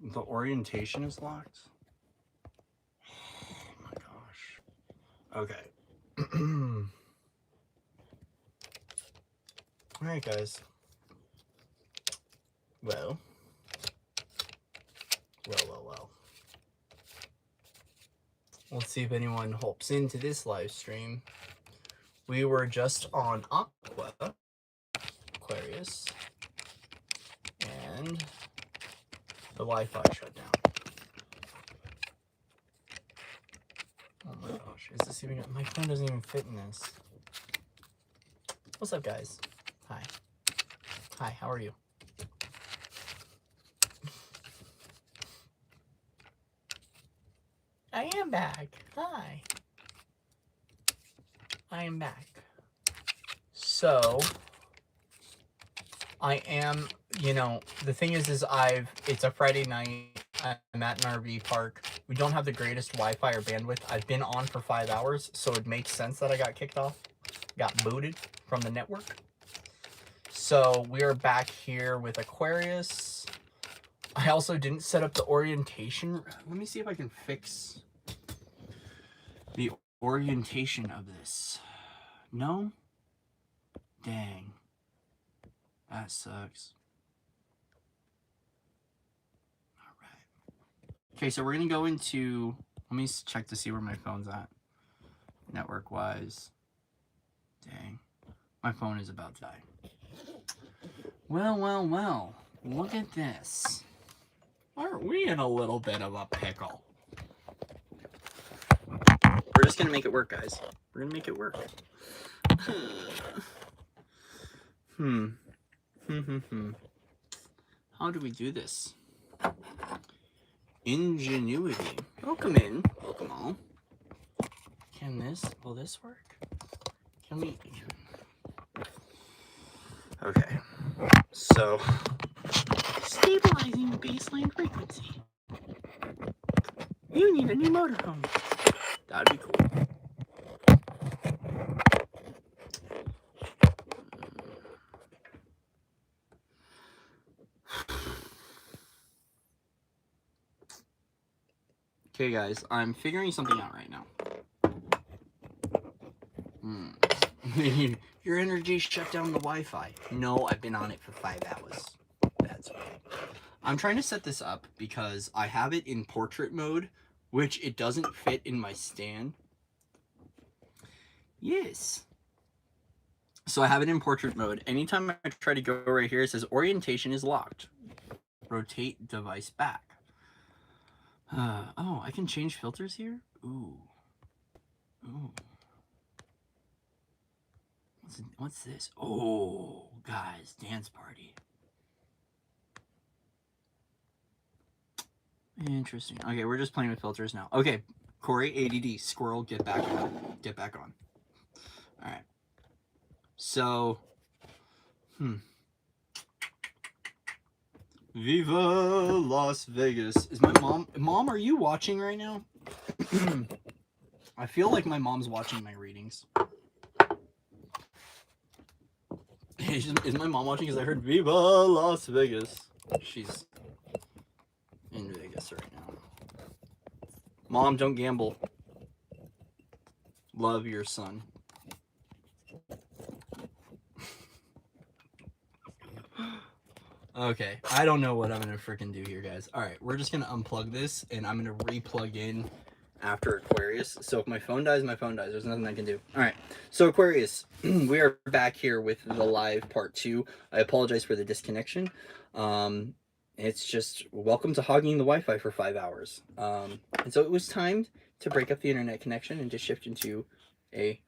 The orientation is locked? Oh my gosh. Okay. Alright, guys. Well. Well. Let's see if anyone hops into this live stream. We were just on Aqua, Aquarius, and the Wi-Fi shut down. Oh my gosh, is this even... My phone doesn't even fit in this. What's up, guys? Hi. Hi, how are you? I am back. Hi. I am back. So, I am, you know, the thing is it's a Friday night. I'm at an RV park. We don't have the greatest Wi-Fi or bandwidth. I've been on for 5 hours, so it makes sense that I got kicked off. Got booted from the network. So, we are back here with Aquarius. I also didn't set up the orientation. Let me see if I can fix the orientation of this. No? Dang. That sucks. Alright. Okay, so we're going to go into... Let me check to see where my phone's at. Network-wise. Dang. My phone is about to die. Well. Look at this. Aren't we in a little bit of a pickle? We're just going to make it work, guys. We're going to make it work. How do we do this? Ingenuity. Welcome in. Welcome all. Will this work? Can we... Okay. So... Stabilizing the baseline frequency. You need a new motorhome. That'd be cool. Okay, guys, I'm figuring something out right now. Your energy shut down the Wi-Fi. No, I've been on it for 5 hours. That's okay. I'm trying to set this up because I have it in portrait mode, which it doesn't fit in my stand. Yes. So I have it in portrait mode. Anytime I try to go right here, it says orientation is locked. Rotate device back. Oh, I can change filters here? Ooh. What's this? Oh, guys, dance party. Interesting. Okay, we're just playing with filters now. Okay, Corey, ADD, squirrel, get back on. Get back on. All right. So, Viva Las Vegas. Is my mom... Mom, are you watching right now? I feel like my mom's watching my readings. Is my mom watching? Because I heard Viva Las Vegas. She's in Vegas right now. Mom, don't gamble. Love your son. Okay, I don't know what I'm gonna freaking do here, guys. All right, we're just gonna unplug this, and I'm gonna re-plug in after Aquarius. So if my phone dies, my phone dies. There's nothing I can do. All right, so Aquarius, we are back here with the live part 2. I apologize for the disconnection. It's just welcome to hogging the Wi-Fi for 5 hours. And so it was time to break up the internet connection and to shift into a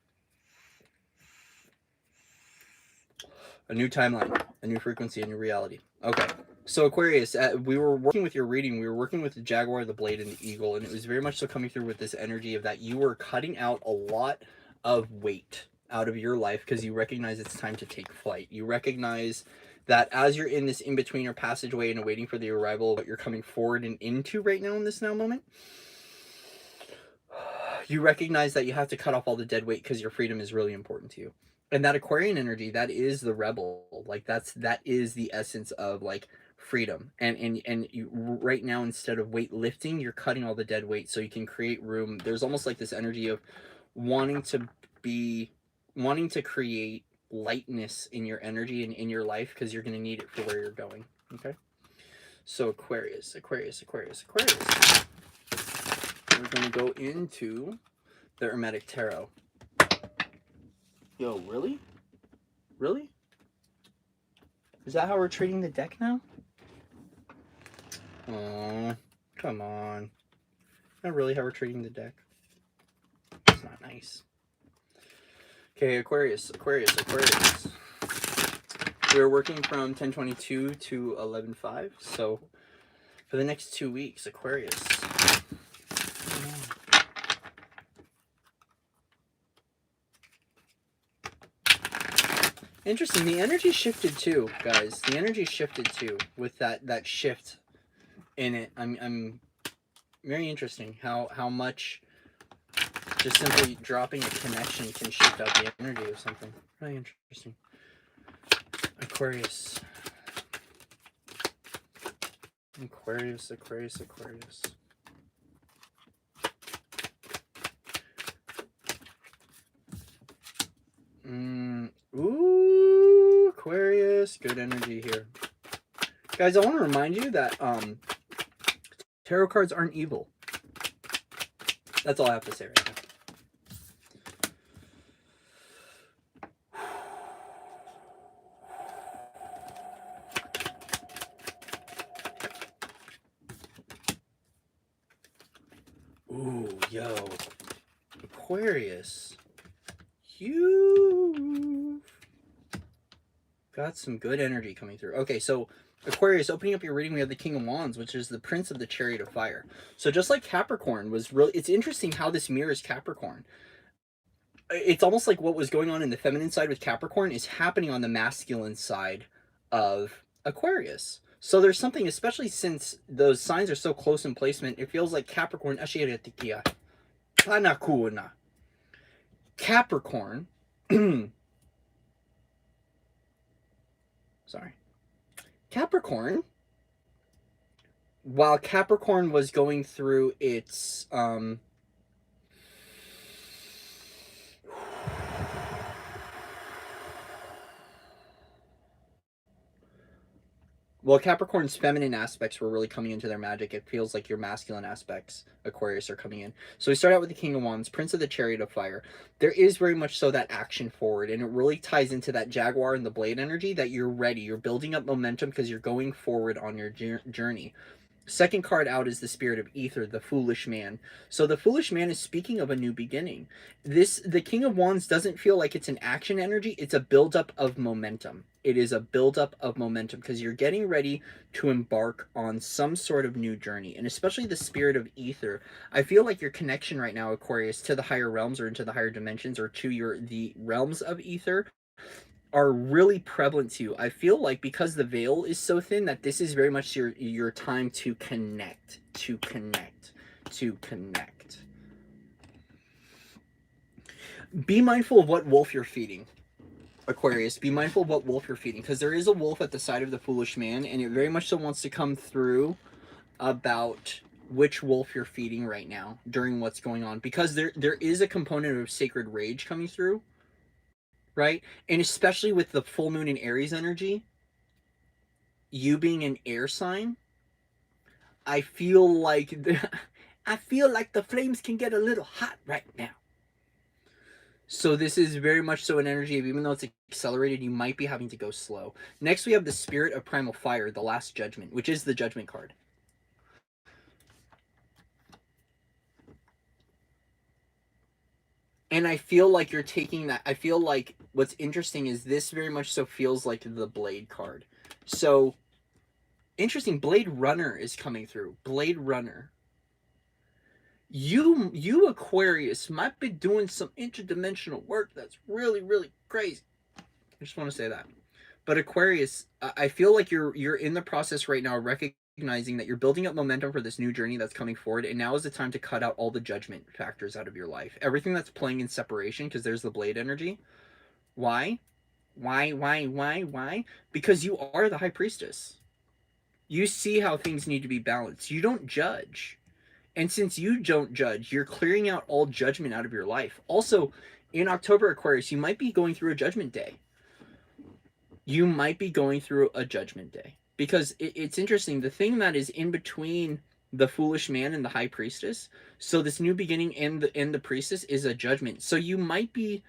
new timeline, a new frequency, a new reality. Okay, so Aquarius, we were working with your reading. We were working with the Jaguar, the Blade, and the Eagle, and it was very much so coming through with this energy of that you were cutting out a lot of weight out of your life because you recognize it's time to take flight. You recognize that as you're in this in-between or passageway and waiting for the arrival of what you're coming forward and into right now in this now moment, you recognize that you have to cut off all the dead weight because your freedom is really important to you. And that Aquarian energy, that is the rebel. Like that is the essence of like freedom. And you, right now, instead of weight lifting, you're cutting all the dead weight so you can create room. There's almost like this energy of wanting to be, wanting to create lightness in your energy and in your life, because you're going to need it for where you're going. Okay, so Aquarius, Aquarius, Aquarius, Aquarius. We're going to go into the Hermetic Tarot. Yo, really? Really? Is that how we're treating the deck now? Oh, come on. Not really how we're treating the deck. It's not nice. Okay, Aquarius, Aquarius, Aquarius. We're working from 10/22 to 11/5. So for the next 2 weeks, Aquarius. Interesting. The energy shifted too, guys. The energy shifted too with that shift in it. I'm very interesting how much just simply dropping a connection can shift out the energy of something. Really interesting. Aquarius. Aquarius, Aquarius, Aquarius. Ooh, Aquarius. Good energy here. Guys, I want to remind you that tarot cards aren't evil. That's all I have to say right now. Ooh, yo. Aquarius. You've got some good energy coming through. Okay, so Aquarius, opening up your reading, we have the King of Wands, which is the Prince of the Chariot of Fire. So just like Capricorn was really, it's interesting how this mirrors Capricorn. It's almost like what was going on in the feminine side with Capricorn is happening on the masculine side of Aquarius. So there's something, especially since those signs are so close in placement, it feels like Capricorn, Capricorn, sorry. Capricorn, while Capricorn was going through its well, Capricorn's feminine aspects were really coming into their magic. It feels like your masculine aspects, Aquarius, are coming in. So we start out with the King of Wands, Prince of the Chariot of Fire. There is very much so that action forward, and it really ties into that Jaguar and the Blade energy, that you're ready. You're building up momentum because you're going forward on your journey. Second card out is the Spirit of Ether, the Foolish Man. So the Foolish Man is speaking of a new beginning. The King of Wands doesn't feel like it's an action energy. It's a buildup of momentum. It is a buildup of momentum because you're getting ready to embark on some sort of new journey. And especially the Spirit of Ether, I feel like your connection right now, Aquarius, to the higher realms or into the higher dimensions or to the realms of Ether are really prevalent to you. I feel like because the veil is so thin that this is very much your time to connect, to connect, to connect. Be mindful of what wolf you're feeding, Aquarius. Be mindful of what wolf you're feeding, because there is a wolf at the side of the Foolish Man, and it very much so wants to come through about which wolf you're feeding right now during what's going on, because there is a component of sacred rage coming through, right? And especially with the full moon in Aries energy, you being an air sign, I feel like the flames can get a little hot right now. So this is very much so an energy of, even though it's accelerated, you might be having to go slow. Next, we have the Spirit of Primal Fire, the Last Judgment, which is the Judgment card. And I feel like you're taking that. I feel like what's interesting is this very much so feels like the Blade card. So, interesting, Blade Runner is coming through. Blade Runner. You Aquarius might be doing some interdimensional work that's really, really crazy. I just want to say that. But Aquarius, I feel like you're in the process right now, recognizing that you're building up momentum for this new journey that's coming forward, and now is the time to cut out all the judgment factors out of your life. Everything that's playing in separation, because there's the Blade energy. Why? Why? Because you are the High Priestess. You see how things need to be balanced. You don't judge. And since you don't judge, you're clearing out all judgment out of your life. Also, in October, Aquarius, you might be going through a judgment day. You might be going through a judgment day. Because it's interesting. The thing that is in between the foolish man and the high priestess, so this new beginning and the priestess is a judgment. So you might be,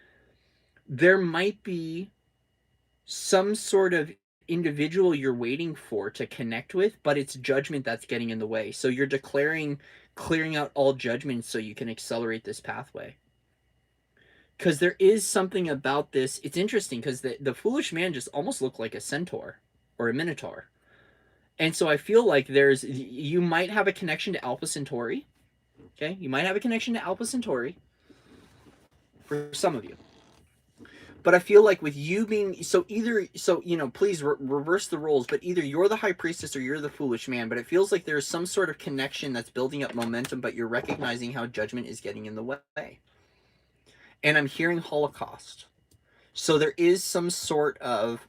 there might be some sort of individual you're waiting for to connect with, but it's judgment that's getting in the way. So you're declaring clearing out all judgment so you can accelerate this pathway. Because there is something about this. It's interesting because the foolish man just almost looked like a centaur or a minotaur. And so I feel like you might have a connection to Alpha Centauri. Okay, you might have a connection to Alpha Centauri for some of you. But I feel like with you being please reverse the roles, but either you're the high priestess or you're the foolish man. But it feels like there's some sort of connection that's building up momentum, but you're recognizing how judgment is getting in the way. And I'm hearing Holocaust. So there is some sort of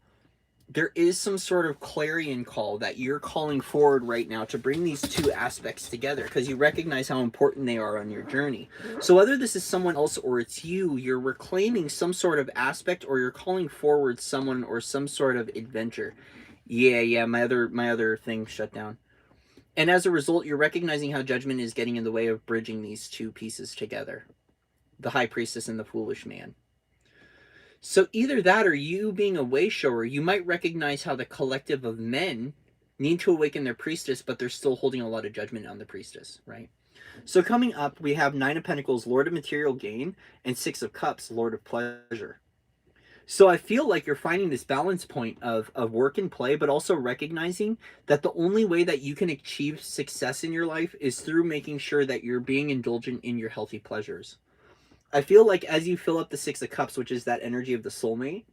clarion call that you're calling forward right now to bring these two aspects together because you recognize how important they are on your journey. So whether this is someone else or it's you, you're reclaiming some sort of aspect or you're calling forward someone or some sort of adventure. Yeah, my other thing shut down. And as a result, you're recognizing how judgment is getting in the way of bridging these two pieces together. The high priestess and the foolish man. So either that or you being a way shower, you might recognize how the collective of men need to awaken their priestess, but they're still holding a lot of judgment on the priestess, right? So coming up, we have Nine of Pentacles, Lord of Material Gain, and Six of Cups, Lord of Pleasure. So I feel like you're finding this balance point of work and play, but also recognizing that the only way that you can achieve success in your life is through making sure that you're being indulgent in your healthy pleasures. I feel like as you fill up the Six of Cups, which is that energy of the soulmate,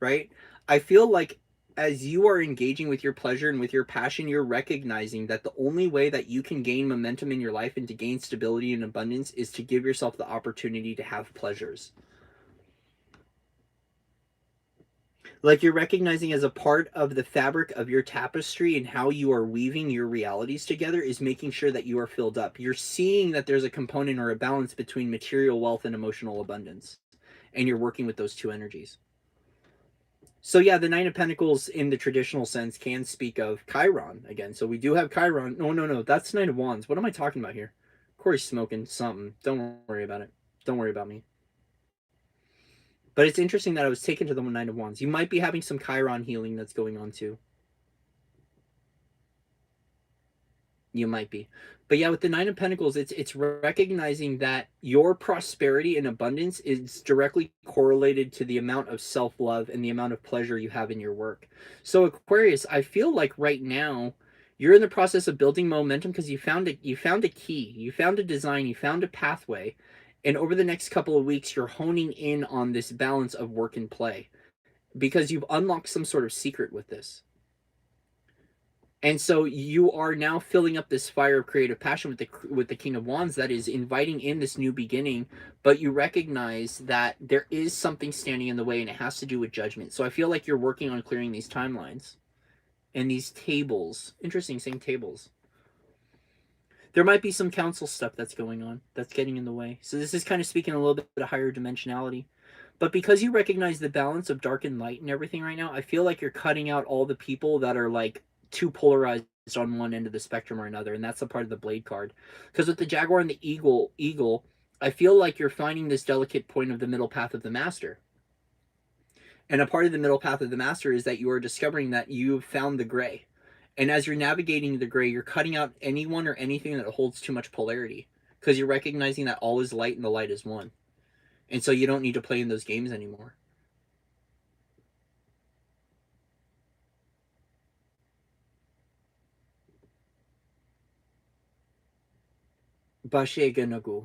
right? I feel like as you are engaging with your pleasure and with your passion, you're recognizing that the only way that you can gain momentum in your life and to gain stability and abundance is to give yourself the opportunity to have pleasures. Like you're recognizing as a part of the fabric of your tapestry and how you are weaving your realities together is making sure that you are filled up. You're seeing that there's a component or a balance between material wealth and emotional abundance. And you're working with those two energies. So yeah, the Nine of Pentacles in the traditional sense can speak of Chiron again. So we do have Chiron. No. That's Nine of Wands. What am I talking about here? Corey's smoking something. Don't worry about it. Don't worry about me. But it's interesting that I was taken to the Nine of Wands. You might be having some Chiron healing that's going on too. You might be. But yeah, with the Nine of Pentacles, it's recognizing that your prosperity and abundance is directly correlated to the amount of self-love and the amount of pleasure you have in your work. So Aquarius, I feel like right now you're in the process of building momentum because you found a key, you found a design, you found a pathway. And over the next couple of weeks, you're honing in on this balance of work and play because you've unlocked some sort of secret with this. And so you are now filling up this fire of creative passion with the King of Wands that is inviting in this new beginning, but you recognize that there is something standing in the way and it has to do with judgment. So I feel like you're working on clearing these timelines and these tables. Interesting saying tables. There might be some council stuff that's going on that's getting in the way. So this is kind of speaking a little bit of higher dimensionality. But because you recognize the balance of dark and light and everything right now, I feel like you're cutting out all the people that are like too polarized on one end of the spectrum or another. And that's a part of the Blade card. Because with the Jaguar and the Eagle, I feel like you're finding this delicate point of the middle path of the Master. And a part of the middle path of the Master is that you are discovering that you've found the gray. And as you're navigating the gray, you're cutting out anyone or anything that holds too much polarity because you're recognizing that all is light and the light is one. And so you don't need to play in those games anymore. Bashe Ganagu.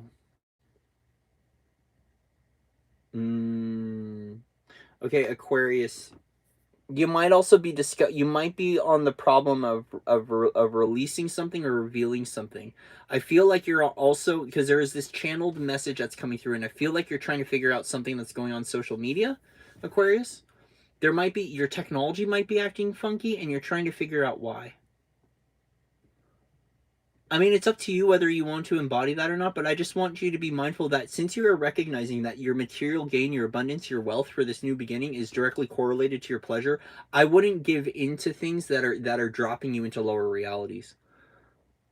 Okay, Aquarius. You might also be you might be on the problem of releasing something or revealing something. I feel like you're also, because there is this channeled message that's coming through, and I feel like you're trying to figure out something that's going on social media, Aquarius. There might be, your technology might be acting funky, and you're trying to figure out why. I mean, it's up to you whether you want to embody that or not, but I just want you to be mindful that since you are recognizing that your material gain, your abundance, your wealth for this new beginning is directly correlated to your pleasure, I wouldn't give into things that are dropping you into lower realities.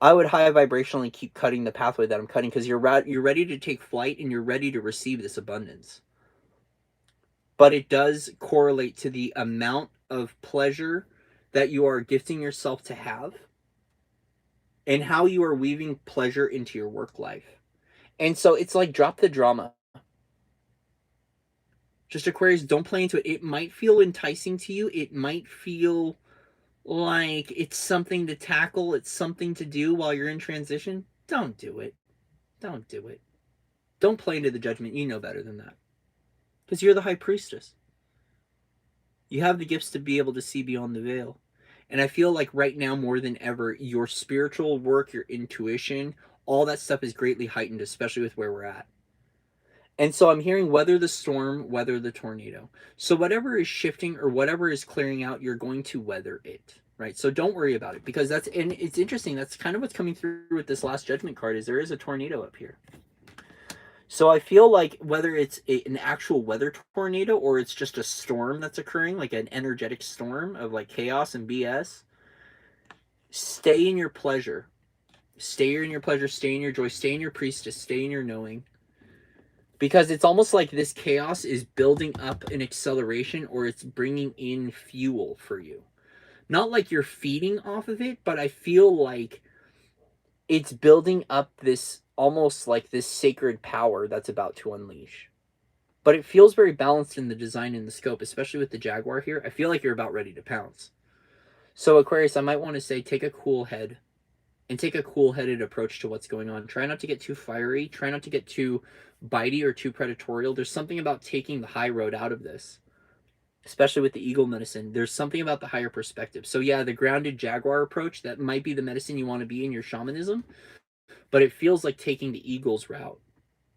I would high vibrationally keep cutting the pathway that I'm cutting because you're ready to take flight and you're ready to receive this abundance. But it does correlate to the amount of pleasure that you are gifting yourself to have and how you are weaving pleasure into your work life. And so it's like drop the drama. Just Aquarius, don't play into it. It might feel enticing to you. It might feel like it's something to tackle. It's something to do while you're in transition. Don't do it. Don't do it. Don't play into the judgment. You know better than that. Because you're the high priestess. You have the gifts to be able to see beyond the veil. And I feel like right now, more than ever, your spiritual work, your intuition, all that stuff is greatly heightened, especially with where we're at. And so I'm hearing weather the storm, weather the tornado. So whatever is shifting or whatever is clearing out, you're going to weather it, right? So don't worry about it because and it's interesting. That's kind of what's coming through with this last judgment card is there is a tornado up here. So I feel like whether it's an actual weather tornado or it's just a storm that's occurring, like an energetic storm of like chaos and BS, stay in your pleasure. Stay in your pleasure, stay in your joy, stay in your priestess, stay in your knowing. Because it's almost like this chaos is building up an acceleration or it's bringing in fuel for you. Not like you're feeding off of it, but I feel like it's building up this almost like this sacred power that's about to unleash. But it feels very balanced in the design and the scope, especially with the Jaguar here. I feel like you're about ready to pounce. So Aquarius, I might want to say take a cool head and take a cool-headed approach to what's going on. Try not to get too fiery. Try not to get too bitey or too predatorial. There's something about taking the high road out of this, especially with the eagle medicine. There's something about the higher perspective. So yeah, the grounded Jaguar approach, that might be the medicine you want to be in your shamanism, but it feels like taking the eagle's route.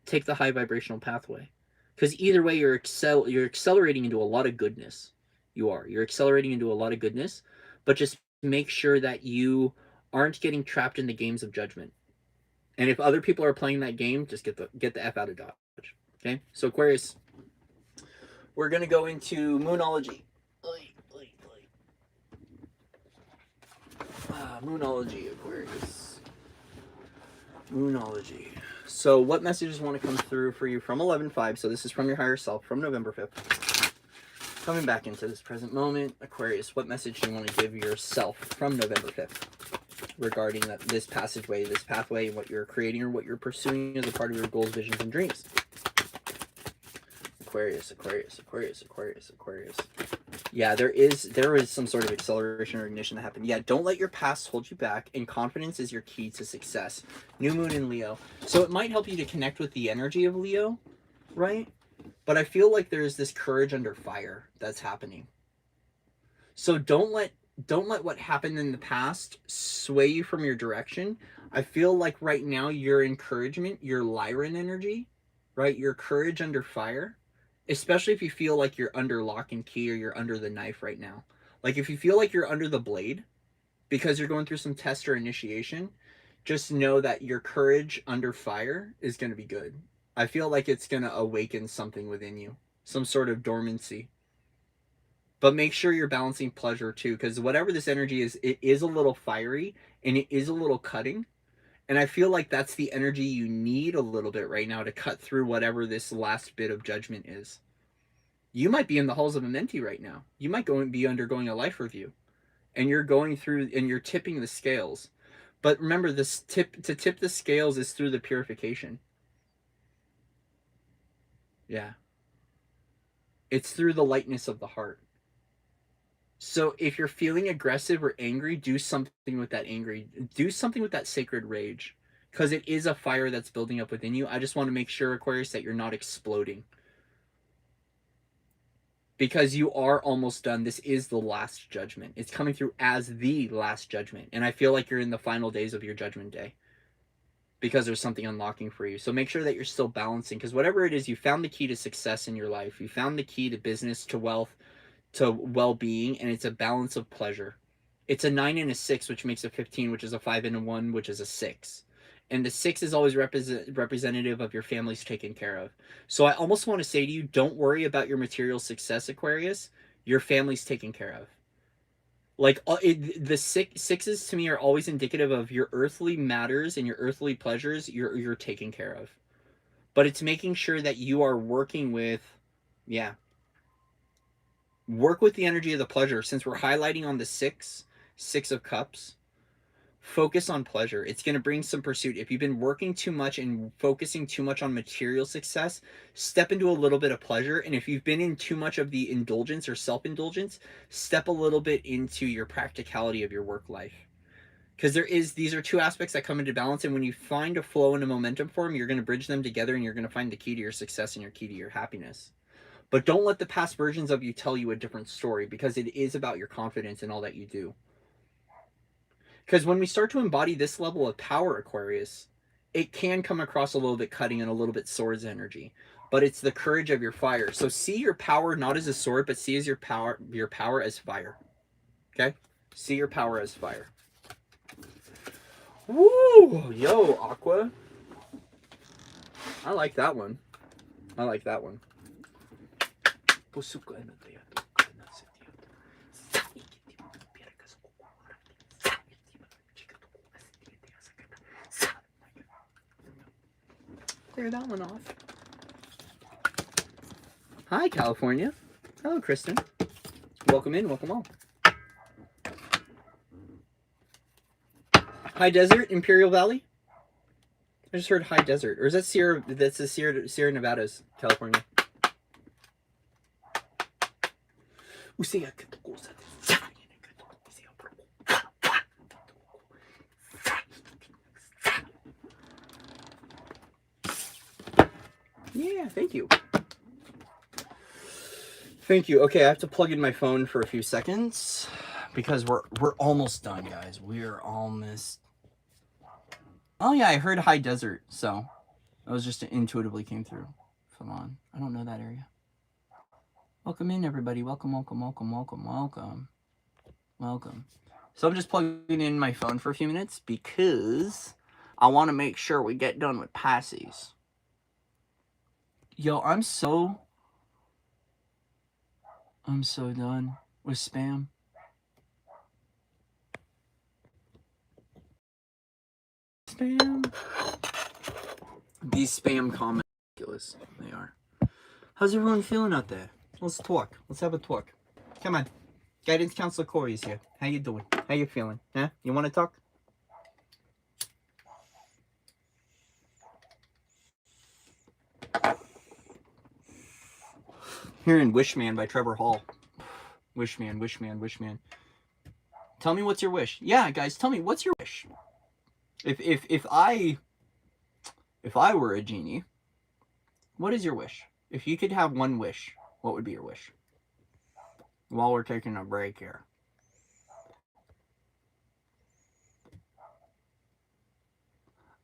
Take the high vibrational pathway. Because either way, you're accelerating into a lot of goodness. You're accelerating into a lot of goodness, but just make sure that you aren't getting trapped in the games of judgment. And if other people are playing that game, just get the F out of Dodge. Okay? So Aquarius, we're gonna go into Moonology. Moonology, Aquarius. Moonology. So what messages want to come through for you from 11.5? So this is from your higher self from November 5th. Coming back into this present moment, Aquarius, what message do you want to give yourself from November 5th? Regarding this passageway, this pathway, what you're creating or what you're pursuing as a part of your goals, visions, and dreams. Aquarius, Aquarius, Aquarius, Aquarius, Aquarius. Yeah, there is some sort of acceleration or ignition that happened. Yeah, don't let your past hold you back, and confidence is your key to success. New moon in Leo. So it might help you to connect with the energy of Leo, right? But I feel like there's this courage under fire that's happening. So don't let what happened in the past sway you from your direction. I feel like right now your encouragement, your Lyran energy, right? Your courage under fire, especially if you feel like you're under lock and key or you're under the knife right now. Like if you feel like you're under the blade because you're going through some test or initiation, just know that your courage under fire is going to be good. I feel like it's going to awaken something within you, some sort of dormancy. But make sure you're balancing pleasure too, because whatever this energy is, it is a little fiery and it is a little cutting. And I feel like that's the energy you need a little bit right now to cut through whatever this last bit of judgment is. You might be in the halls of Amenti right now. You might be undergoing a life review. And you're going through and you're tipping the scales. But remember, to tip the scales is through the purification. Yeah. It's through the lightness of the heart. So if you're feeling aggressive or angry, do something with that angry. Do something with that sacred rage. Because it is a fire that's building up within you. I just want to make sure, Aquarius, that you're not exploding. Because you are almost done. This is the last judgment. It's coming through as the last judgment. And I feel like you're in the final days of your judgment day. Because there's something unlocking for you. So make sure that you're still balancing. Because whatever it is, you found the key to success in your life. You found the key to business, to wealth, to well-being, and it's a balance of pleasure. It's a 9 and a 6, which makes a 15, which is a 5 and a 1, which is a 6. And the 6 is always representative of your family's taken care of. So I almost want to say to you, don't worry about your material success, Aquarius. Your family's taken care of. Like the sixes to me are always indicative of your earthly matters and your earthly pleasures. You're taken care of, but it's making sure that you are working with, yeah, work with the energy of the pleasure. Since we're highlighting on the six of cups, focus on pleasure. It's going to bring some pursuit. If you've been working too much and focusing too much on material success, step into a little bit of pleasure. And if you've been in too much of the indulgence or self-indulgence, step a little bit into your practicality of your work life. Because these are two aspects that come into balance. And when you find a flow and a momentum for them, you're going to bridge them together and you're going to find the key to your success and your key to your happiness. But don't let the past versions of you tell you a different story, because it is about your confidence in all that you do. Because when we start to embody this level of power, Aquarius, it can come across a little bit cutting and a little bit swords energy. But it's the courage of your fire. So see your power not as a sword, but see as your power as fire. Okay? See your power as fire. Woo! Yo, Aqua. I like that one. I like that one. Clear that one off. Hi, California. Hello, Kristen. Welcome in, welcome all. High Desert, Imperial Valley? I just heard High Desert. Or is that Sierra? That's the Sierra Nevadas, California. Yeah, thank you. Thank you. Okay, I have to plug in my phone for a few seconds because we're almost done, guys. We're almost. Oh yeah, I heard High Desert, so that was just intuitively came through. Come on, I don't know that area. Welcome in, everybody. Welcome, welcome, welcome, welcome, welcome, welcome. So I'm just plugging in my phone for a few minutes because I want to make sure we get done with Pisces. Yo, I'm so done with spam. Spam. These spam comments are ridiculous. They are. How's everyone feeling out there? Let's talk. Let's have a talk. Come on. Guidance Counselor Corey is here. How you doing? How you feeling? Huh? You want to talk? Hearing Wishman by Trevor Hall. Wishman, Wishman, Wishman. Tell me what's your wish. Yeah, guys, tell me what's your wish. If I were a genie, what is your wish? If you could have one wish, what would be your wish? While we're taking a break here.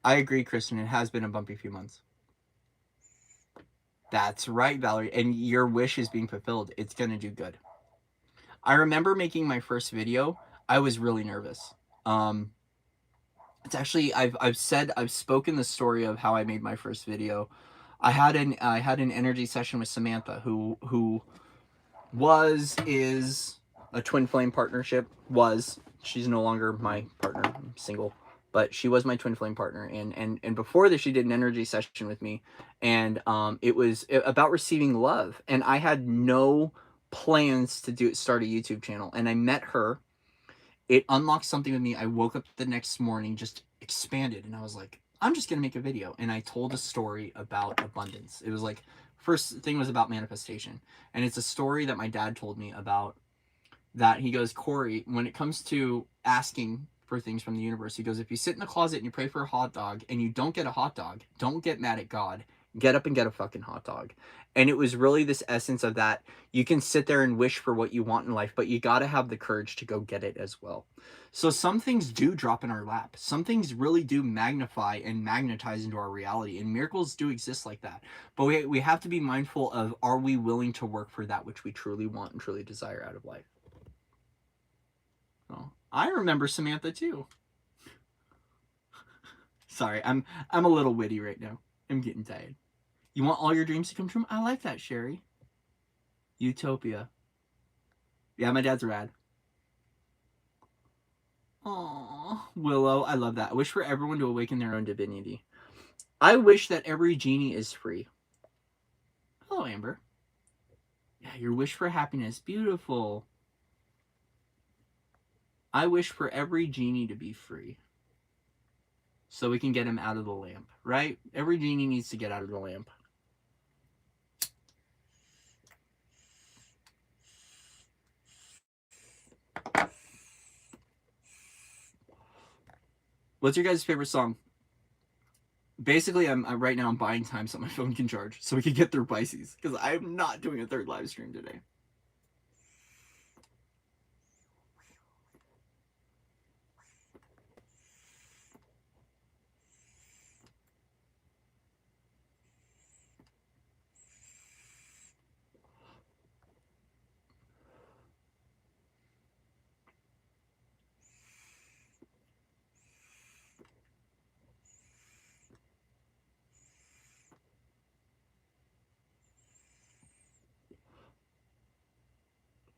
I agree, Kristen. It has been a bumpy few months. That's right, Valerie. And your wish is being fulfilled. It's going to do good. I remember making my first video. I was really nervous. It's actually, I've spoken the story of how I made my first video. I had an energy session with Samantha, who is a twin flame partnership. She's no longer my partner. I'm single. But she was my twin flame partner, and before this, she did an energy session with me, and it was about receiving love, and I had no plans to start a YouTube channel, and I met her. It unlocked something with me. I woke up the next morning just expanded, and I was like, I'm just gonna make a video, and I told a story about abundance. It was like, first thing was about manifestation, and it's a story that my dad told me about. That he goes, Corey, when it comes to asking for things from the universe, he goes, if you sit in the closet and you pray for a hot dog and you don't get a hot dog, don't get mad at God. Get up and get a fucking hot dog. And it was really this essence of that. You can sit there and wish for what you want in life, but you got to have the courage to go get it as well. So some things do drop in our lap. Some things really do magnify and magnetize into our reality. And miracles do exist like that. But we have to be mindful of, are we willing to work for that which we truly want and truly desire out of life? I remember Samantha too. Sorry, I'm a little witty right now. I'm getting tired. You want all your dreams to come true? I like that, Sherry. Utopia. Yeah, my dad's rad. Aww, Willow, I love that. I wish for everyone to awaken their own divinity. I wish that every genie is free. Hello, Amber. Yeah, your wish for happiness. Beautiful. I wish for every genie to be free. So we can get him out of the lamp, right? Every genie needs to get out of the lamp. What's your guys' favorite song? Basically, I'm right now I'm buying time so my phone can charge so we can get through Pisces because I'm not doing a third live stream today.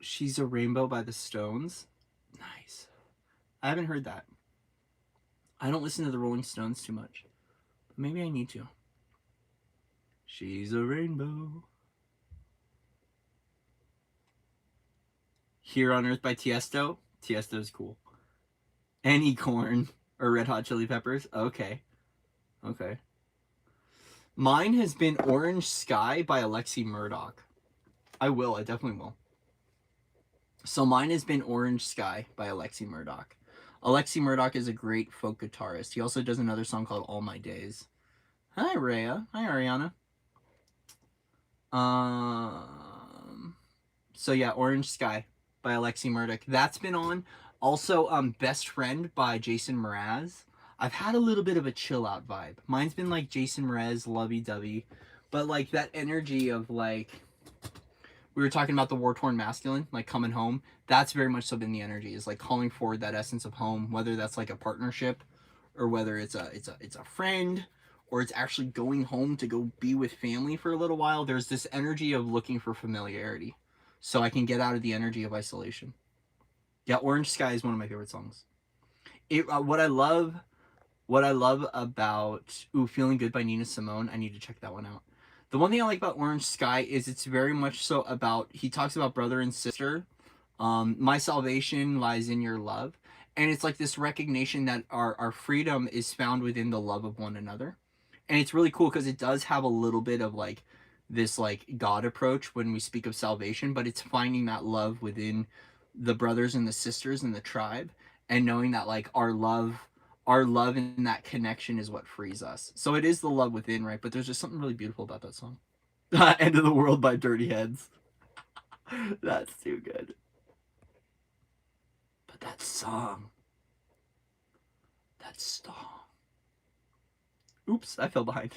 She's a Rainbow by the Stones. Nice. I haven't heard that. I don't listen to the Rolling Stones too much. But maybe I need to. She's a rainbow. Here on Earth by Tiesto. Tiesto's cool. Any Corn or Red Hot Chili Peppers. Okay. Okay. Mine has been Orange Sky by Alexi Murdoch. I definitely will. So mine has been Orange Sky by Alexi Murdoch. Alexi Murdoch is a great folk guitarist. He also does another song called All My Days. Hi, Rhea. Hi, Ariana. So yeah, Orange Sky by Alexi Murdoch. That's been on. Also, Best Friend by Jason Mraz. I've had a little bit of a chill out vibe. Mine's been like Jason Mraz, lovey-dovey. But like that energy of like, we were talking about the war-torn masculine, like coming home. That's very much so been the energy, is like calling forward that essence of home, whether that's like a partnership or whether it's a friend or it's actually going home to go be with family for a little while. There's this energy of looking for familiarity so I can get out of the energy of isolation. Yeah, Orange Sky is one of my favorite songs. What I love about Feeling Good by Nina Simone, I need to check that one out. The one thing I like about Orange Sky is it's very much so about, he talks about brother and sister. My salvation lies in your love. And it's like this recognition that our freedom is found within the love of one another. And it's really cool because it does have a little bit of like this like God approach when we speak of salvation, but it's finding that love within the brothers and the sisters and the tribe, and knowing that like our love and that connection is what frees us. So it is the love within, right? But there's just something really beautiful about that song. End of the World by Dirty Heads. That's too good. But that song. Oops, I fell behind.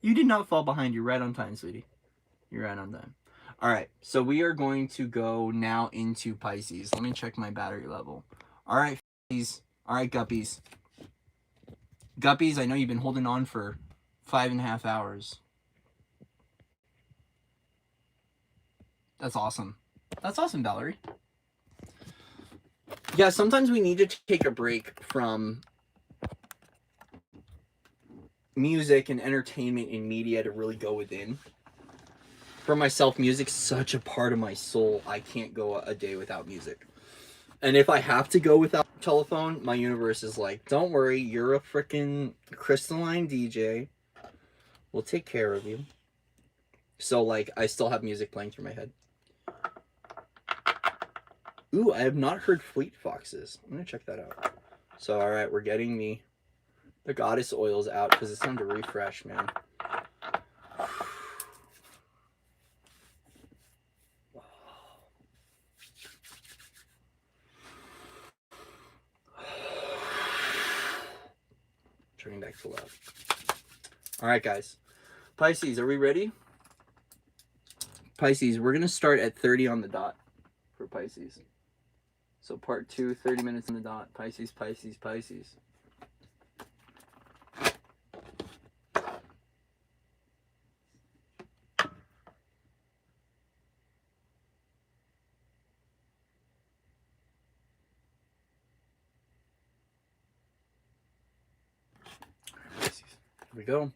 You did not fall behind. You're right on time, sweetie. You're right on time. All right, so we are going to go now into Pisces. Let me check my battery level. All right, Pisces. All right, Guppies. Guppies, I know you've been holding on for 5.5 hours. That's awesome. That's awesome, Valerie. Yeah, sometimes we need to take a break from music and entertainment and media to really go within. For myself, music's such a part of my soul. I can't go a day without music. And if I have to go without telephone, my universe is like, don't worry, you're a freaking crystalline DJ. We'll take care of you. So, like, I still have music playing through my head. Ooh, I have not heard Fleet Foxes. I'm gonna check that out. So, all right, we're getting the goddess oils out because it's time to refresh, man. Turning back to love. All right, guys. Pisces, are we ready? Pisces, we're gonna start at 30 on the dot for Pisces. So part 2, 30 minutes on the dot. Pisces, Pisces, Pisces. Here we go.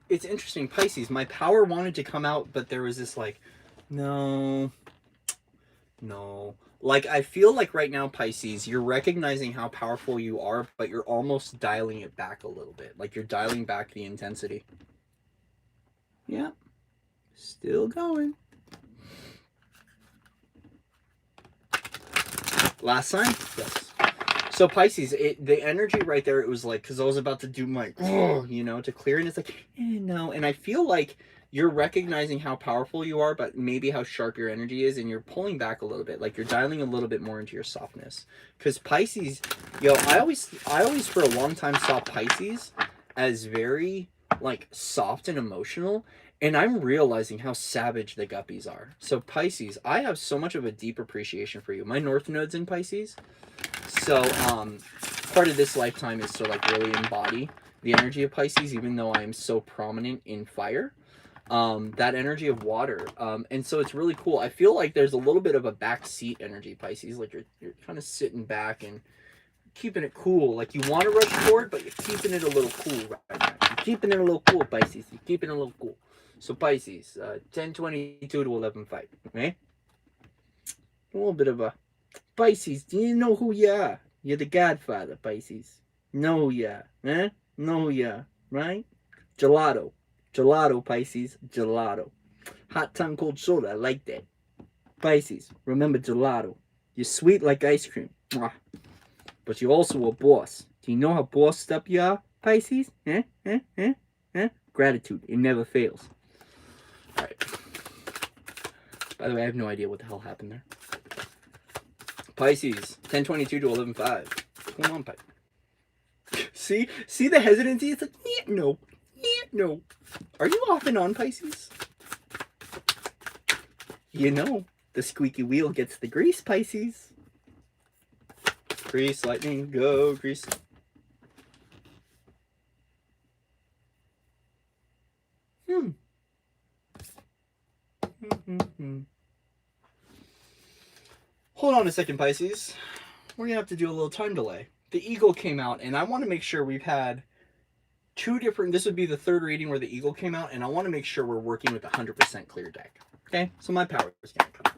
It's interesting, Pisces. My power wanted to come out, but there was this like, no. Like, I feel like right now, Pisces, you're recognizing how powerful you are, but you're almost dialing it back a little bit. Like, you're dialing back the intensity. Yeah. Still going. Last sign? Yes. So Pisces, the energy right there, it was like, because I was about to do my, to clear, and it's like, no. And I feel like you're recognizing how powerful you are, but maybe how sharp your energy is, and you're pulling back a little bit. Like, you're dialing a little bit more into your softness. Because Pisces, I always for a long time saw Pisces as very, like, soft and emotional. And I'm realizing how savage the guppies are. So Pisces, I have so much of a deep appreciation for you. My North Node's in Pisces. So part of this lifetime is to like really embody the energy of Pisces, even though I am so prominent in fire. That energy of water. And so it's really cool. I feel like there's a little bit of a backseat energy, Pisces. Like you're kind of sitting back and keeping it cool. Like you want to rush forward, but you're keeping it a little cool right now. You're keeping it a little cool, Pisces. You're keeping it a little cool. So Pisces, 10:22 to 11:5. Okay? A little bit of a Pisces. Do you know who you are? You're the Godfather, Pisces. Know who you are, eh? Know who you are, right? Gelato, Pisces. Gelato. Hot tongue, cold shoulder. I like that. Pisces, remember gelato. You're sweet like ice cream. Mwah. But you're also a boss. Do you know how bossed up you are, Pisces? Gratitude. It never fails. All right. By the way, I have no idea what the hell happened there. Pisces, 10:22 to 11:5. Come on, Pisces. See the hesitancy? It's like, no. Are you off and on, Pisces? The squeaky wheel gets the grease, Pisces. Grease, lightning, go, grease. Hold on a second, Pisces. We're going to have to do a little time delay. The Eagle came out, and I want to make sure we've had two different... This would be the third reading where the Eagle came out, and I want to make sure we're working with a 100% clear deck. Okay? So my power is going to come out.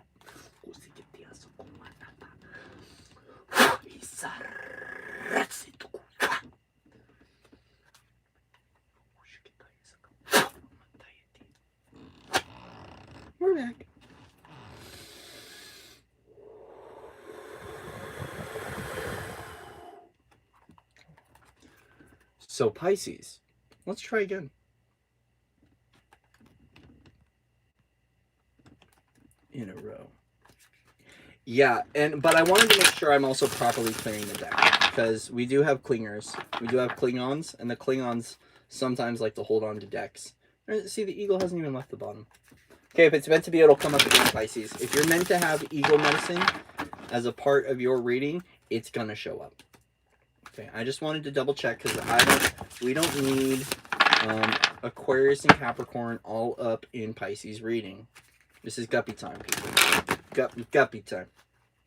We're back. So Pisces, let's try again. In a row. Yeah, but I wanted to make sure I'm also properly clearing the deck, because we do have clingers. We do have Klingons, and the Klingons sometimes like to hold on to decks. See, the Eagle hasn't even left the bottom. Okay, if it's meant to be, it'll come up again, Pisces. If you're meant to have Eagle medicine as a part of your reading, it's gonna show up. Okay, I just wanted to double check, because we don't need Aquarius and Capricorn all up in Pisces reading. This is Guppy time, people. Guppy time.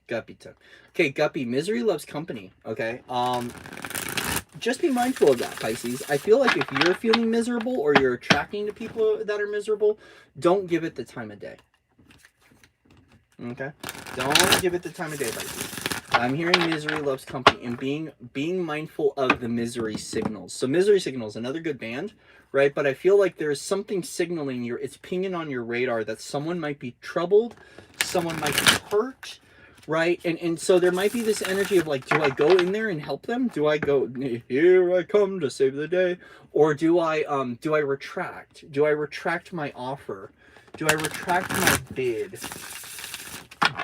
Guppy time. Okay, Guppy, misery loves company. Okay, just be mindful of that, Pisces. I feel like if you're feeling miserable or you're attracting to people that are miserable, don't give it the time of day. Okay, don't give it the time of day, Pisces. I'm hearing misery loves company, and being mindful of the misery signals. So misery signals, another good band, right? But I feel like there's something signaling it's pinging on your radar that someone might be troubled, someone might be hurt, right? And so there might be this energy of like, do I go in there and help them? Do I go, here I come to save the day? Or do I retract? Do I retract my offer? Do I retract my bid?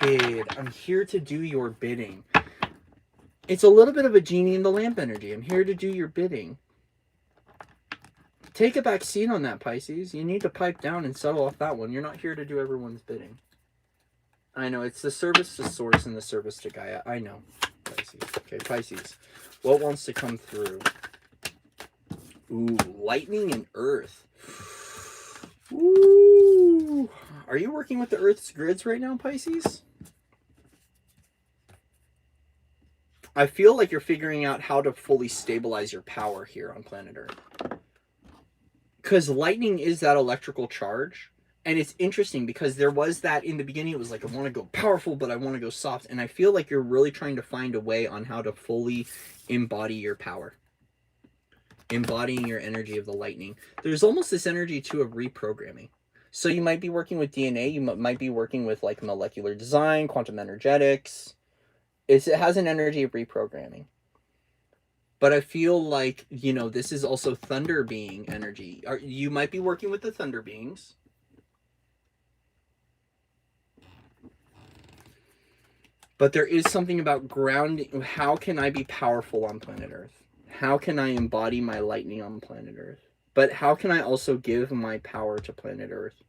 I'm here to do your bidding. It's a little bit of a genie in the lamp energy. I'm here to do your bidding. Take a back seat on that, Pisces. You need to pipe down and settle off that one. You're not here to do everyone's bidding. I know, it's the service to Source and the service to Gaia. I know, Pisces. Okay, Pisces. What wants to come through? Ooh, lightning and earth. Ooh. Are you working with the Earth's grids right now, Pisces? I feel like you're figuring out how to fully stabilize your power here on planet Earth. Because lightning is that electrical charge. And it's interesting because there was that in the beginning. It was like, I want to go powerful, but I want to go soft. And I feel like you're really trying to find a way on how to fully embody your power. Embodying your energy of the lightning. There's almost this energy too of reprogramming. So you might be working with DNA. You might be working with like molecular design, quantum energetics. It has an energy of reprogramming. But I feel like, you know, this is also thunder being energy. You might be working with the thunder beings. But there is something about grounding. How can I be powerful on planet Earth? How can I embody my lightning on planet Earth? But how can I also give my power to planet Earth?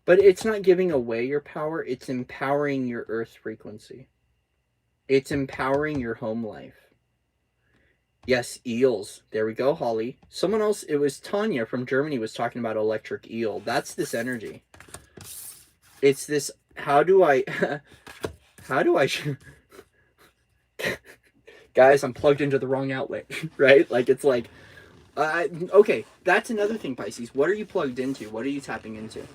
But it's not giving away your power. It's empowering your Earth frequency. It's empowering your home life. Yes, eels. There we go, Holly. Someone else, it was Tanya from Germany, was talking about electric eel. That's this energy. It's this, how do I... Guys, I'm plugged into the wrong outlet, right? Like, it's like, okay, that's another thing, Pisces. What are you plugged into? What are you tapping into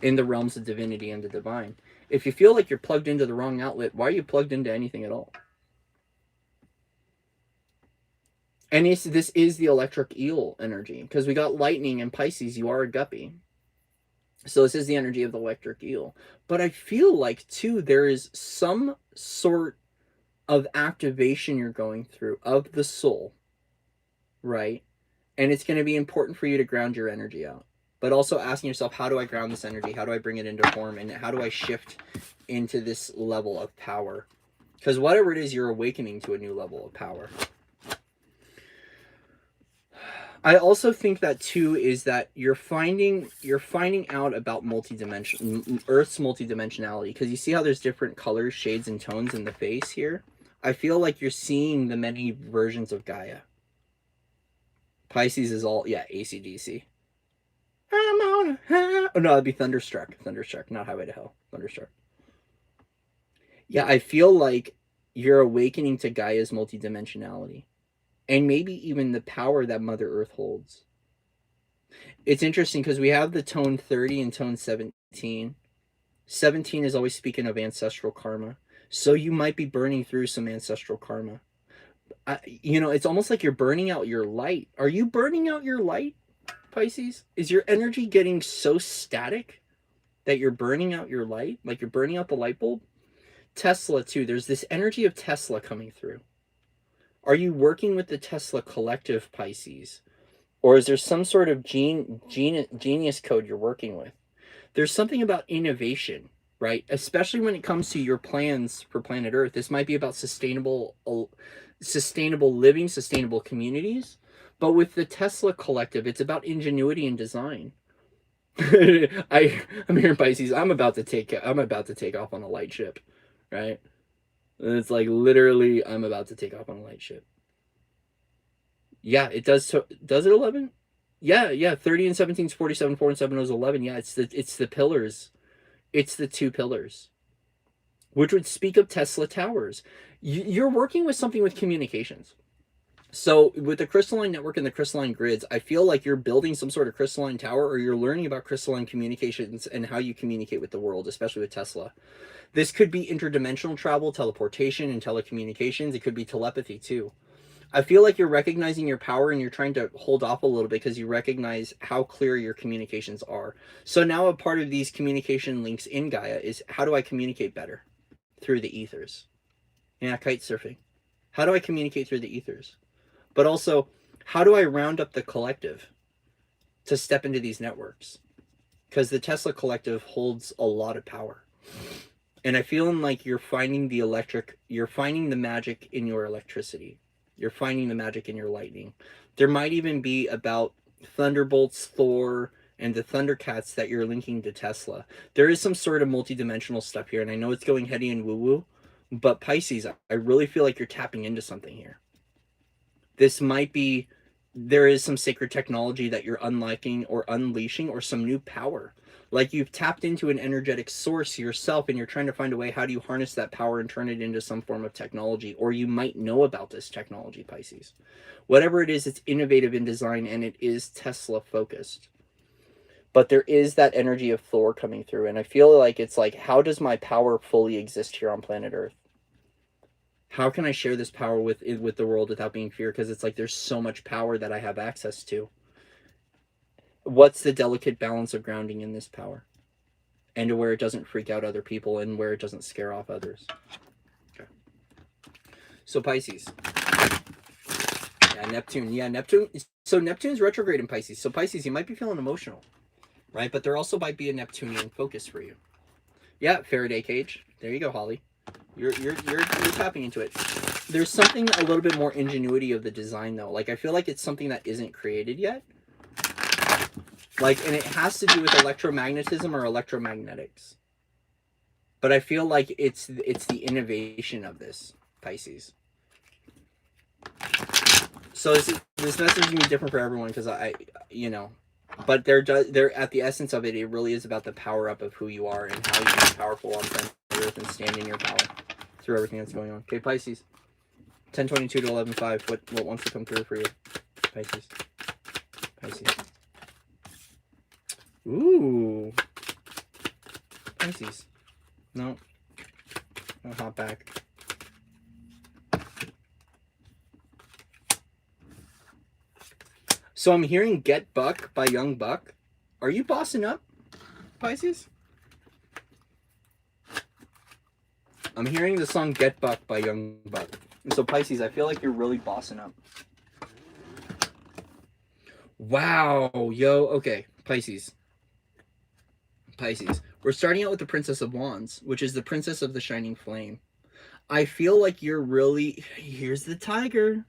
in the realms of divinity and the divine? If you feel like you're plugged into the wrong outlet, why are you plugged into anything at all? And this is the electric eel energy, because we got lightning and Pisces. You are a guppy. So this is the energy of the electric eel. But I feel like, too, there is some sort of activation you're going through of the soul, right? And it's going to be important for you to ground your energy out. But also asking yourself, how do I ground this energy? How do I bring it into form? And how do I shift into this level of power? Because whatever it is, you're awakening to a new level of power. I also think that too is that you're finding out about Earth's multidimensionality, because you see how there's different colors, shades, and tones in the face here. I feel like you're seeing the many versions of Gaia. Pisces is all, yeah, AC/DC. I'm on high. Oh no, that'd be Thunderstruck. Thunderstruck, not Highway to Hell. Thunderstruck. Yeah, I feel like you're awakening to Gaia's multidimensionality. And maybe even the power that Mother Earth holds. It's interesting because we have the tone 30 and tone 17. 17 is always speaking of ancestral karma. So you might be burning through some ancestral karma. You know, it's almost like you're burning out your light. Are you burning out your light, Pisces? Is your energy getting so static that you're burning out your light? Like you're burning out the light bulb? Tesla, too. There's this energy of Tesla coming through. Are you working with the Tesla collective, Pisces? Or is there some sort of genius code you're working with? There's something about innovation, right? Especially when it comes to your plans for planet Earth. This might be about sustainable living, sustainable communities. But with the Tesla collective, it's about ingenuity and design. I'm here, Pisces. I'm about to take off on a light ship, right? And it's like literally I'm about to take off on a light ship. Yeah, it does. So does it 11? Yeah. 30 and 17 is 47. 4 and 7 is 11. Yeah, it's the pillars. It's the two pillars, which would speak of Tesla towers. You're working with something with communications. So with the crystalline network and the crystalline grids, I feel like you're building some sort of crystalline tower, or you're learning about crystalline communications and how you communicate with the world, especially with Tesla. This could be interdimensional travel, teleportation, and telecommunications. It could be telepathy too. I feel like you're recognizing your power and you're trying to hold off a little bit because you recognize how clear your communications are. So now a part of these communication links in Gaia is, how do I communicate better? Through the ethers. Yeah, kite surfing. How do I communicate through the ethers? But also, how do I round up the collective to step into these networks? Because the Tesla collective holds a lot of power. And I feel like you're finding the magic in your electricity. You're finding the magic in your lightning. There might even be about Thunderbolts, Thor, and the Thundercats that you're linking to Tesla. There is some sort of multidimensional stuff here, and I know it's going heady and woo-woo, but Pisces, I really feel like you're tapping into something here. This might be, there is some sacred technology that you're unlocking or unleashing, or some new power. Like you've tapped into an energetic source yourself, and you're trying to find a way, how do you harness that power and turn it into some form of technology? Or you might know about this technology, Pisces. Whatever it is, it's innovative in design, and it is Tesla focused. But there is that energy of Thor coming through, and I feel like it's like, how does my power fully exist here on planet Earth? How can I share this power with the world without being feared? Because it's like there's so much power that I have access to. What's the delicate balance of grounding in this power? And to where it doesn't freak out other people, and where it doesn't scare off others. Okay. So Pisces. Yeah, Neptune. Yeah, Neptune. So Neptune's retrograde in Pisces. So Pisces, you might be feeling emotional, right? But there also might be a Neptunian focus for you. Yeah, Faraday cage. There you go, Holly. You're tapping into it. There's something a little bit more ingenuity of the design though. Like I feel like it's something that isn't created yet. Like, and it has to do with electromagnetism or electromagnetics. But I feel like it's the innovation of this, Pisces. So this message is gonna be different for everyone because but they're at the essence of it. It really is about the power up of who you are and how you can be powerful on planet Earth and stand in your power through everything that's going on. Okay, Pisces. 1022 to 11:5. What wants to come through for you, Pisces? Pisces. Ooh. Pisces. No. I'll hop back. So I'm hearing Get Buck by Young Buck. Are you bossing up, Pisces? I'm hearing the song Get Buck by Young Buck. And so Pisces, I feel like you're really bossing up. Wow, yo, okay, Pisces. Pisces. We're starting out with the Princess of Wands, which is the Princess of the Shining Flame. I feel like you're really, here's the tiger.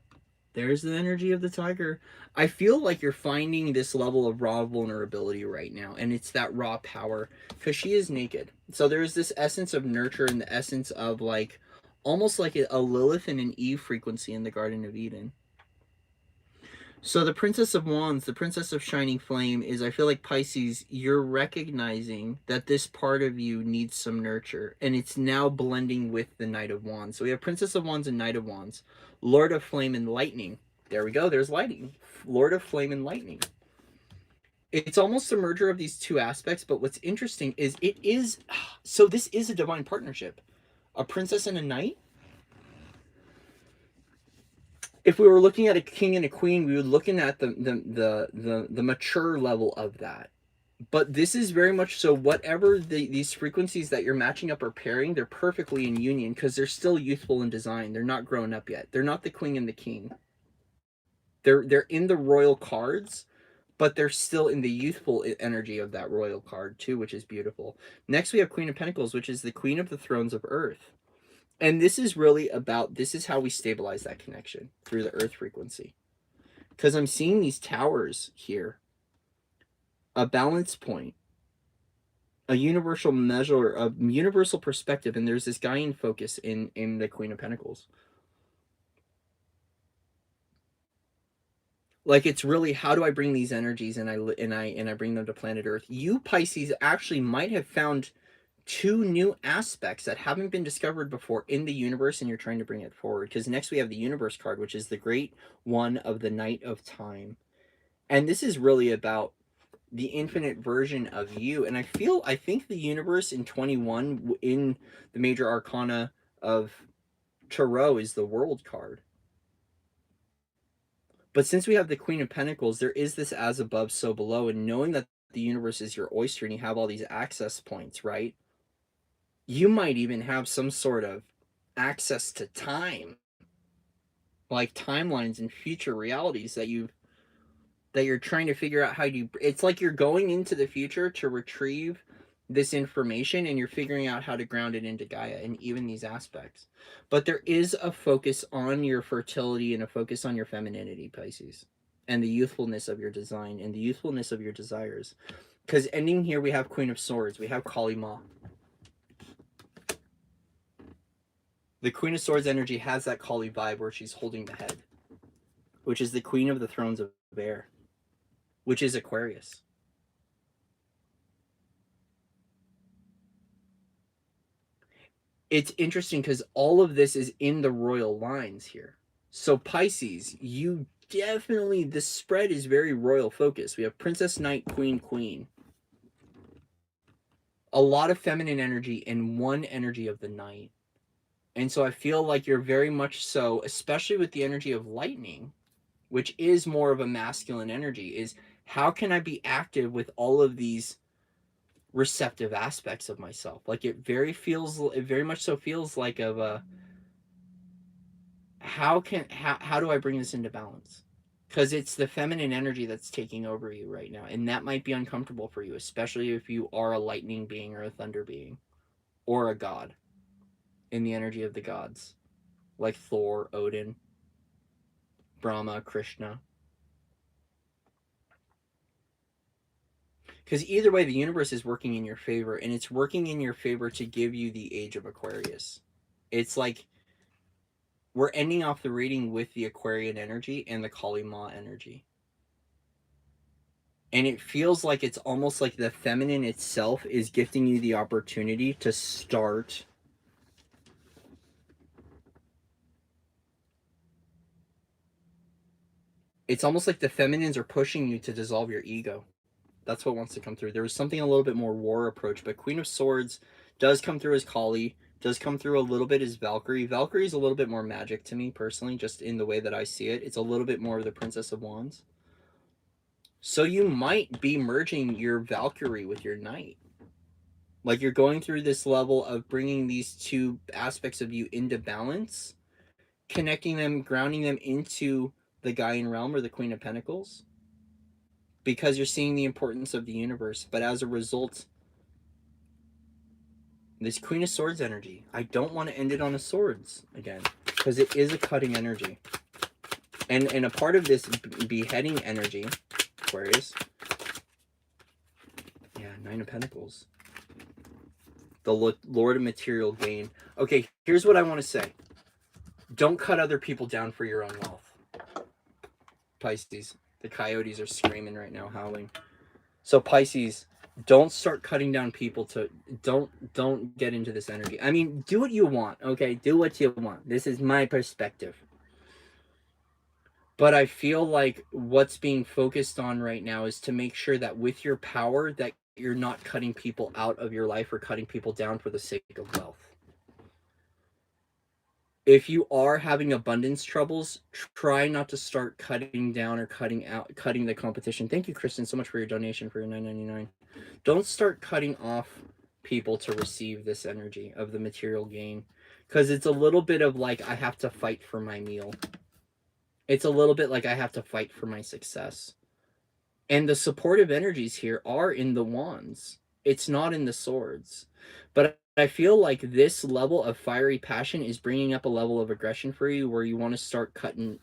There's the energy of the tiger. I feel like you're finding this level of raw vulnerability right now, and it's that raw power, because she is naked. So there's this essence of nurture and the essence of like, almost like a Lilith and an Eve frequency in the Garden of Eden. So the Princess of Wands, the Princess of Shining Flame is, I feel like Pisces, you're recognizing that this part of you needs some nurture, and it's now blending with the Knight of Wands. So we have Princess of Wands and Knight of Wands, Lord of Flame and Lightning. There we go, there's lightning. Lord of Flame and Lightning. It's almost a merger of these two aspects, but what's interesting is so this is a divine partnership. A princess and a knight. If we were looking at a king and a queen, we would looking at the mature level of that. But this is very much so, whatever these frequencies that you're matching up or pairing, they're perfectly in union because they're still youthful in design. They're not grown up yet. They're not the queen and the king. They're in the royal cards, but they're still in the youthful energy of that royal card too, which is beautiful. Next, we have Queen of Pentacles, which is the queen of the thrones of earth. And this is really about, this is how we stabilize that connection through the earth frequency. Because I'm seeing these towers here. A balance point. A universal measure, a universal perspective. And there's this Gaian focus in the Queen of Pentacles. Like, it's really, how do I bring these energies and I bring them to planet Earth? You, Pisces, actually might have found two new aspects that haven't been discovered before in the universe, and you're trying to bring it forward. Because next we have the Universe card, which is the great one of the Knight of Time. And this is really about the infinite version of you. And I think the universe in 21 in the major arcana of Tarot is the World card. But since we have the Queen of Pentacles, there is this as above, so below. And knowing that the universe is your oyster and you have all these access points, right? You might even have some sort of access to time, like timelines and future realities that you're trying to figure out how you. It's like you're going into the future to retrieve this information, and you're figuring out how to ground it into Gaia and even these aspects. But there is a focus on your fertility and a focus on your femininity, Pisces. and the youthfulness of your design and the youthfulness of your desires. Because ending here, we have Queen of Swords. We have Kali Ma. The Queen of Swords energy has that Kali vibe where she's holding the head, which is the Queen of the Thrones of Air, which is Aquarius. It's interesting because all of this is in the royal lines here. So Pisces, you definitely, the spread is very royal focused. We have Princess, Knight, Queen, Queen. A lot of feminine energy in one energy of the night. And so I feel like you're very much so, especially with the energy of lightning, which is more of a masculine energy, is how can I be active with all of these receptive aspects of myself? Like it very much so feels like of a, how do I bring this into balance? Because it's the feminine energy that's taking over you right now, and that might be uncomfortable for you, especially if you are a lightning being or a thunder being or a god in the energy of the gods like Thor, Odin, Brahma, Krishna. Because either way, the universe is working in your favor, and it's working in your favor to give you the Age of Aquarius. It's like we're ending off the reading with the Aquarian energy and the Kali Ma energy. And it feels like it's almost like the feminine itself is gifting you the opportunity to start it's almost like the feminines are pushing you to dissolve your ego. That's what wants to come through. There was something a little bit more war approach, but Queen of Swords does come through as Kali, does come through a little bit as Valkyrie. Valkyrie is a little bit more magic to me personally, just in the way that I see it. It's a little bit more of the Princess of Wands. So you might be merging your Valkyrie with your Knight. Like you're going through this level of bringing these two aspects of you into balance, connecting them, grounding them into the Gaian realm or the Queen of Pentacles, because you're seeing the importance of the universe. But as a result, this Queen of Swords energy, I don't want to end it on a swords again, because it is a cutting energy. And a part of this beheading energy, Aquarius, yeah, Nine of Pentacles. The Lord of Material Gain. Okay, here's what I want to say. Don't cut other people down for your own wealth. Pisces. The coyotes are screaming right now, howling. So Pisces, don't start cutting down people to don't get into this energy. I mean, do what you want, okay? Do what you want. This is my perspective. But I feel like what's being focused on right now is to make sure that with your power that you're not cutting people out of your life or cutting people down for the sake of wealth. If you are having abundance troubles, try not to start cutting down or cutting the competition. Thank you, Kristen, so much for your donation for your $9.99. Don't start cutting off people to receive this energy of the material gain, because it's a little bit of like, I have to fight for my meal. It's a little bit like I have to fight for my success. And the supportive energies here are in the wands. It's not in the swords. But I feel like this level of fiery passion is bringing up a level of aggression for you where you want to start cutting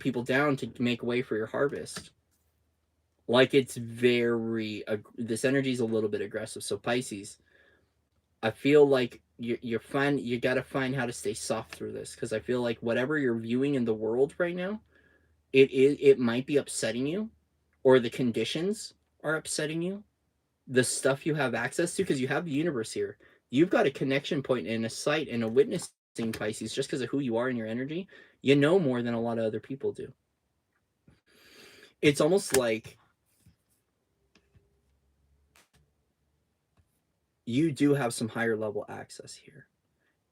people down to make way for your harvest. Like it's this energy is a little bit aggressive. So Pisces, I feel like you got to find how to stay soft through this, because I feel like whatever you're viewing in the world right now, it might be upsetting you, or the conditions are upsetting you, the stuff you have access to, because you have the universe here. You've got a connection point and a sight and a witnessing, Pisces, just because of who you are and your energy. You know more than a lot of other people do. It's almost like you do have some higher level access here.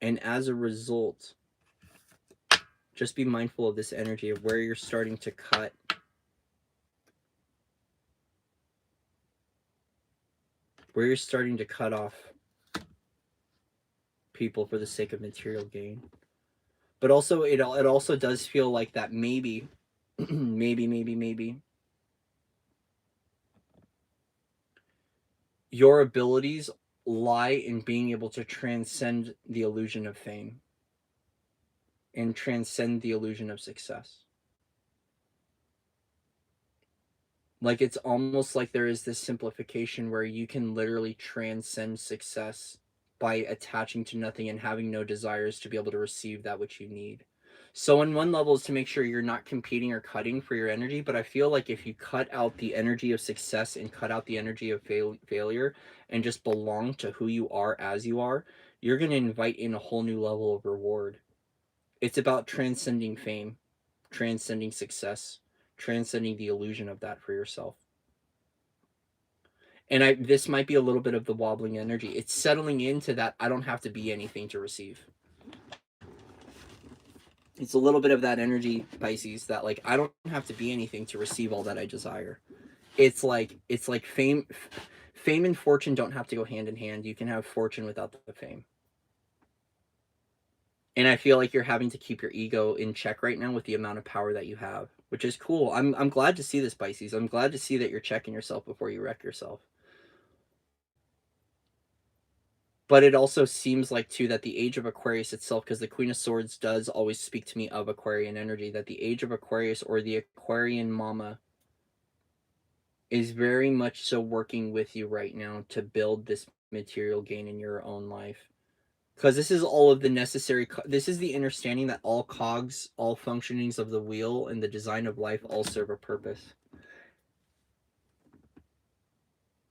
And as a result, just be mindful of this energy of where you're starting to cut. Where you're starting to cut off people for the sake of material gain. But also, it also does feel like that maybe, maybe, your abilities lie in being able to transcend the illusion of fame and transcend the illusion of success. Like, it's almost like there is this simplification where you can literally transcend success by attaching to nothing and having no desires to be able to receive that which you need. So on one level is to make sure you're not competing or cutting for your energy, but I feel like if you cut out the energy of success and cut out the energy of failure and just belong to who you are as you are, you're going to invite in a whole new level of reward. It's about transcending fame, transcending success, transcending the illusion of that for yourself. And this might be a little bit of the wobbling energy. It's settling into that I don't have to be anything to receive. It's a little bit of that energy, Pisces, that like I don't have to be anything to receive all that I desire. It's like fame and fortune don't have to go hand in hand. You can have fortune without the fame. And I feel like you're having to keep your ego in check right now with the amount of power that you have, which is cool. I'm glad to see this, Pisces. I'm glad to see that you're checking yourself before you wreck yourself. But it also seems like too that the age of Aquarius itself, because the Queen of Swords does always speak to me of Aquarian energy, that the age of Aquarius or the Aquarian mama is very much so working with you right now to build this material gain in your own life. Because this is all of the necessary, this is the understanding that all cogs, all functionings of the wheel and the design of life all serve a purpose.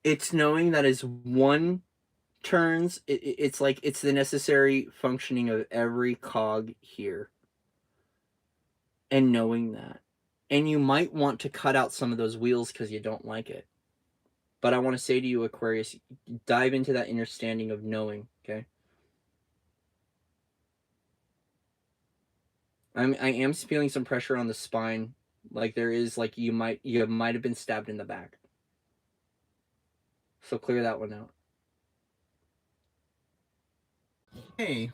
It's knowing that as one turns, it's like it's the necessary functioning of every cog here. And knowing that. And you might want to cut out some of those wheels because you don't like it. But I want to say to you, Aquarius, dive into that understanding of knowing, okay? I am feeling some pressure on the spine. Like there is, like you might have been stabbed in the back. So clear that one out. Hey.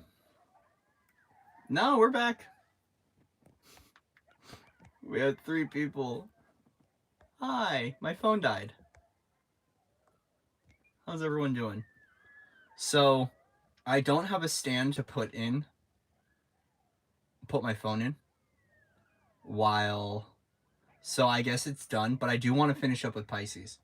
No, we're back. We had 3 people. Hi, my phone died. How's everyone doing? So, I don't have a stand to put my phone in while, so I guess it's done, but I do want to finish up with Pisces.